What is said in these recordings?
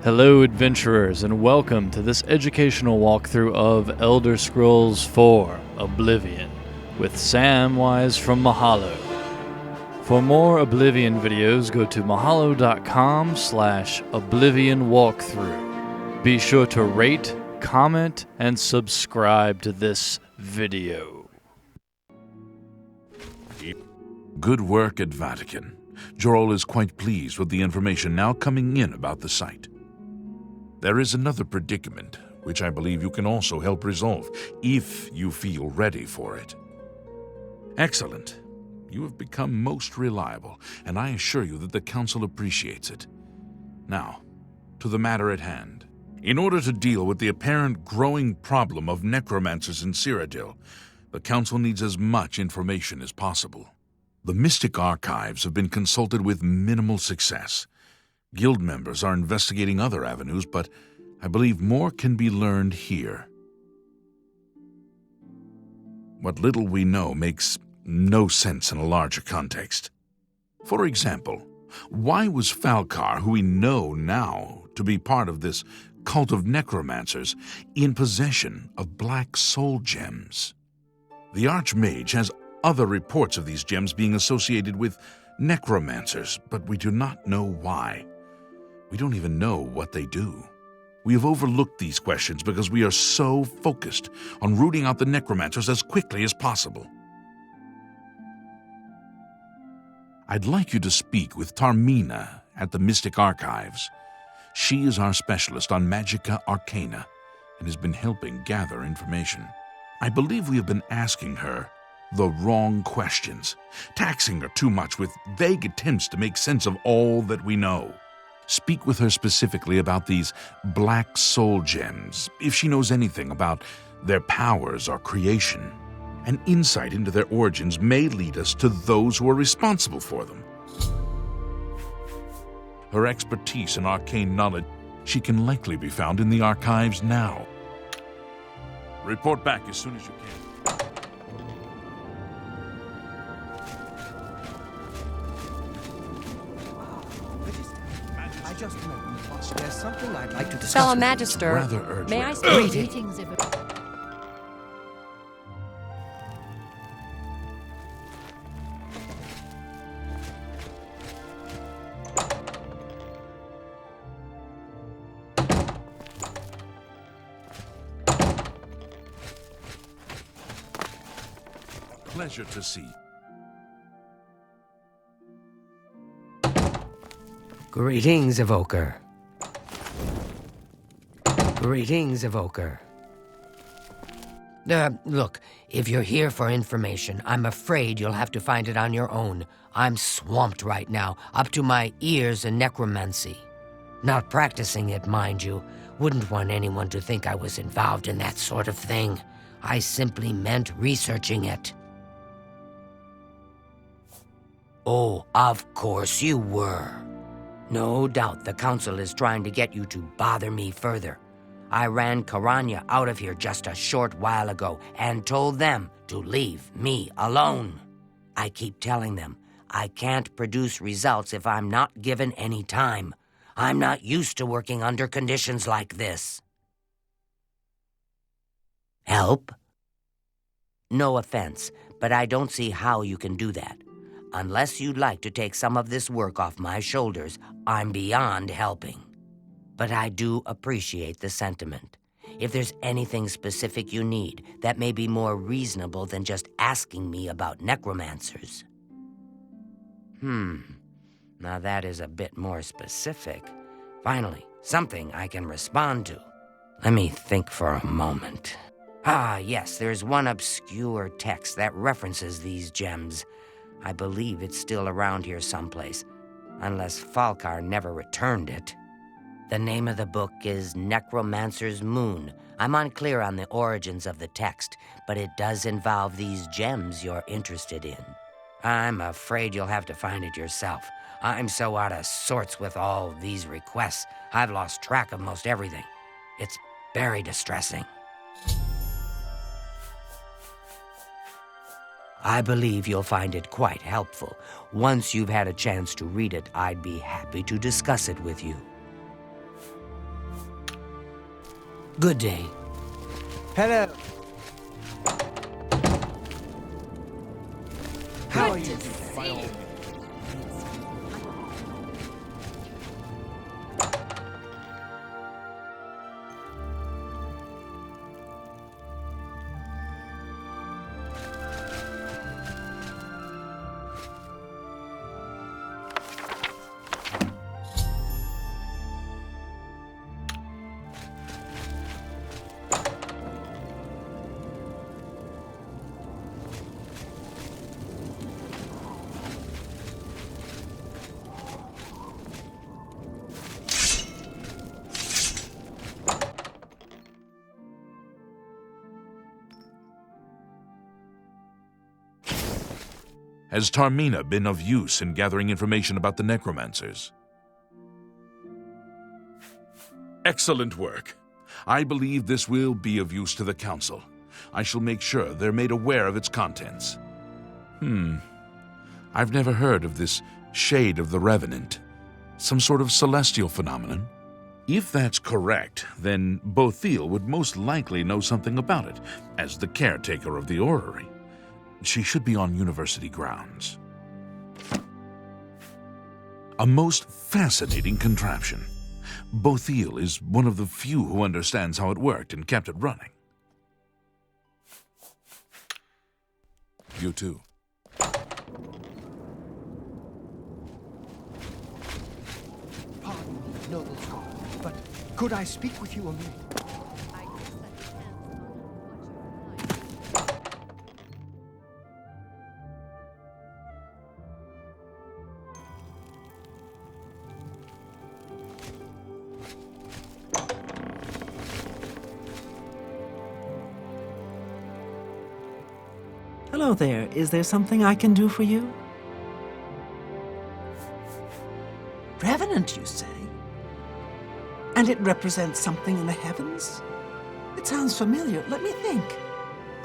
Hello adventurers, and welcome to this educational walkthrough of Elder Scrolls IV Oblivion with Samwise from Mahalo. For more Oblivion videos, go to mahalo.com/Oblivion Walkthrough. Be sure to rate, comment, and subscribe to this video. Good work at Vatican. Jorol is quite pleased with the information now coming in about the site. There is another predicament, which I believe you can also help resolve, if you feel ready for it. Excellent. You have become most reliable, and I assure you that the Council appreciates it. Now, to the matter at hand. In order to deal with the apparent growing problem of necromancers in Cyrodiil, the Council needs as much information as possible. The Mystic Archives have been consulted with minimal success. Guild members are investigating other avenues, but I believe more can be learned here. What little we know makes no sense in a larger context. For example, why was Falcar, who we know now to be part of this cult of necromancers, in possession of black soul gems? The Archmage has other reports of these gems being associated with necromancers, but we do not know why. We don't even know what they do. We have overlooked these questions because we are so focused on rooting out the necromancers as quickly as possible. I'd like you to speak with Tarmina at the Mystic Archives. She is our specialist on Magica Arcana and has been helping gather information. I believe we have been asking her the wrong questions, taxing her too much with vague attempts to make sense of all that we know. Speak with her specifically about these black soul gems, if she knows anything about their powers or creation. An insight into their origins may lead us to those who are responsible for them. Her expertise in arcane knowledge, she can likely be found in the archives now. Report back as soon as you can. There's something I'd like to discuss. Fellow Magister, Rather urgent. may I speak? Greetings, Pleasure to see. Greetings, Evoker. Greetings, Evoker. Look, if you're here for information, I'm afraid you'll have to find it on your own. I'm swamped right now, up to my ears in necromancy. Not practicing it, mind you. Wouldn't want anyone to think I was involved in that sort of thing. I simply meant researching it. Oh, of course you were. No doubt the Council is trying to get you to bother me further. I ran Karanya out of here just a short while ago and told them to leave me alone. I keep telling them I can't produce results if I'm not given any time. I'm not used to working under conditions like this. Help? No offense, but I don't see how you can do that. Unless you'd like to take some of this work off my shoulders, I'm beyond helping. But I do appreciate the sentiment. If there's anything specific you need, that may be more reasonable than just asking me about necromancers. Now that is a bit more specific. Finally, something I can respond to. Let me think for a moment. Ah, yes, there's one obscure text that references these gems. I believe it's still around here someplace, unless Falcar never returned it. The name of the book is Necromancer's Moon. I'm unclear on the origins of the text, but it does involve these gems you're interested in. I'm afraid you'll have to find it yourself. I'm so out of sorts with all these requests, I've lost track of most everything. It's very distressing. I believe you'll find it quite helpful. Once you've had a chance to read it, I'd be happy to discuss it with you. Good day. Hello. How are Good you to today? see you. Has Tarmina been of use in gathering information about the Necromancers? Excellent work. I believe this will be of use to the Council. I shall make sure they're made aware of its contents. I've never heard of this Shade of the Revenant. Some sort of celestial phenomenon? If that's correct, then Bothil would most likely know something about it, as the caretaker of the orrery. She should be on university grounds. A most fascinating contraption. Bothil is one of the few who understands how it worked and kept it running. You too. Pardon me, noble scholar, but could I speak with you a minute? I guess that depends on what you're like. Hello there. Is there something I can do for you? Revenant, you say? And it represents something in the heavens? It sounds familiar. Let me think.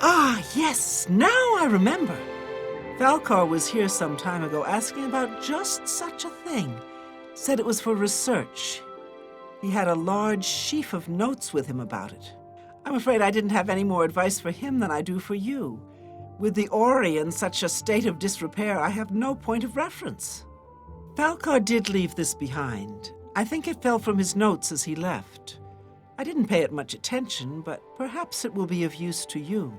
Ah, yes, now I remember. Falcar was here some time ago asking about just such a thing. Said it was for research. He had a large sheaf of notes with him about it. I'm afraid I didn't have any more advice for him than I do for you. With the orrery in such a state of disrepair, I have no point of reference. Falcar did leave this behind. I think it fell from his notes as he left. I didn't pay it much attention, but perhaps it will be of use to you.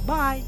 Bye.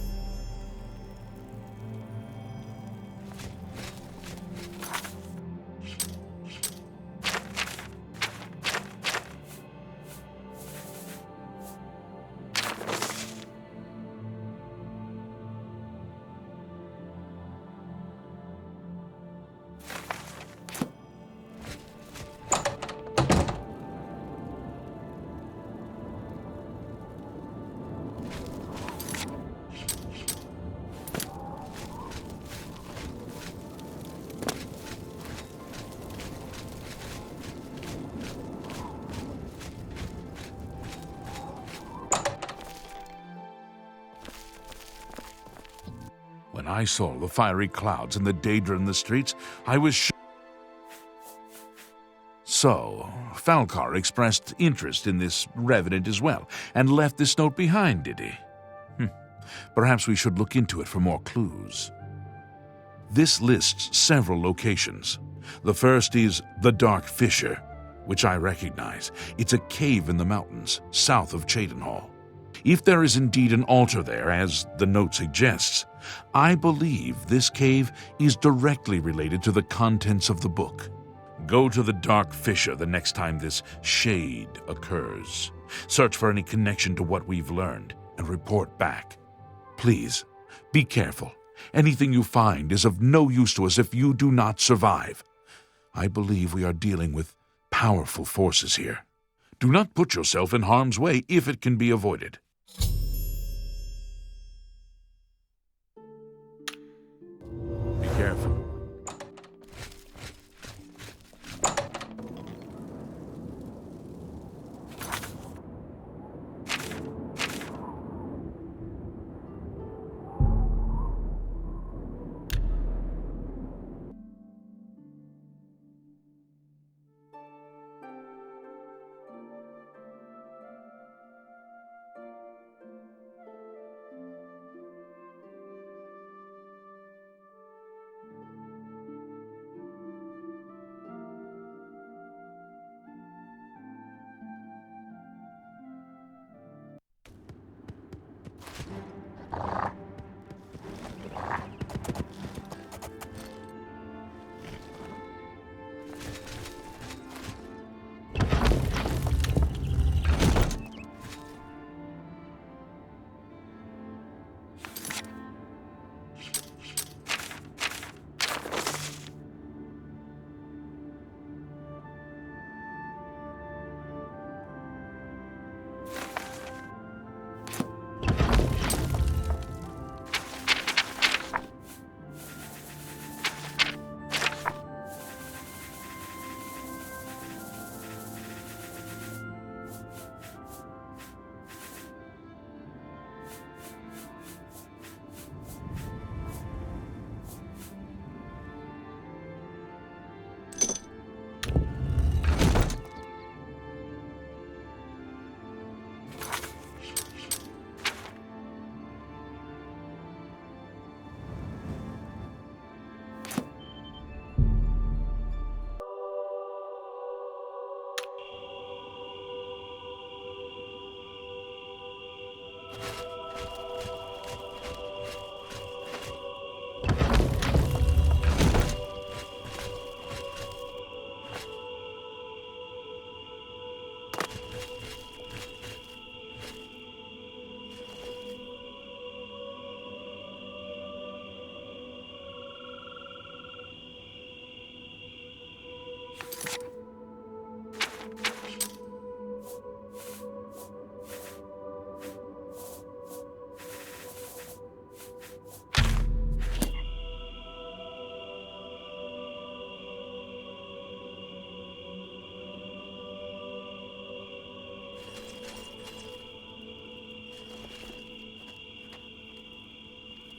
When I saw the fiery clouds and the Daedra in the streets, I was sure. So, Falcar expressed interest in this revenant as well, and left this note behind, did he? Perhaps we should look into it for more clues. This lists several locations. The first is the Dark Fissure, which I recognize. It's a cave in the mountains, south of Cheydinhall. If there is indeed an altar there, as the note suggests, I believe this cave is directly related to the contents of the book. Go to the Dark Fissure the next time this shade occurs. Search for any connection to what we've learned and report back. Please, be careful. Anything you find is of no use to us if you do not survive. I believe we are dealing with powerful forces here. Do not put yourself in harm's way if it can be avoided. Be careful.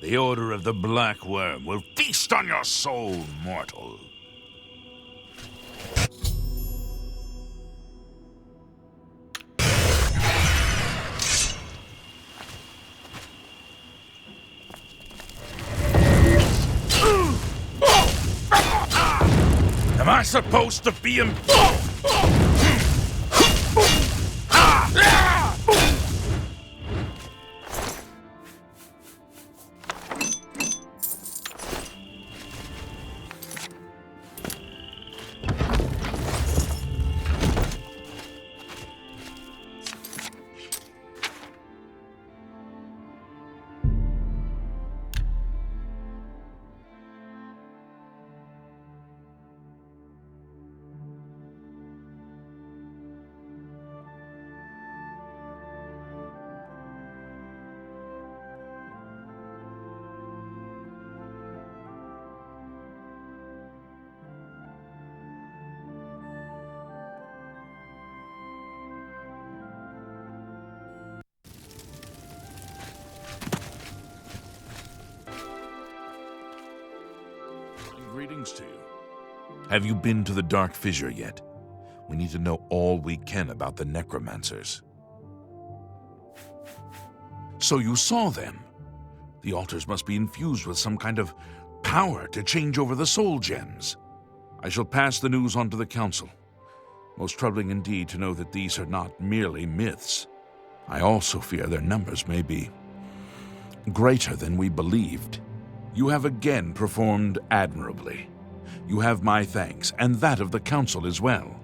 The odor of the black worm will feast on your soul, mortal. Am I supposed to be him? Greetings to you. Have you been to the Dark Fissure yet? We need to know all we can about the Necromancers. So you saw them. The altars must be infused with some kind of power to change over the soul gems. I shall pass the news on to the Council. Most troubling indeed to know that these are not merely myths. I also fear their numbers may be greater than we believed. You have again performed admirably. You have my thanks, and that of the Council as well.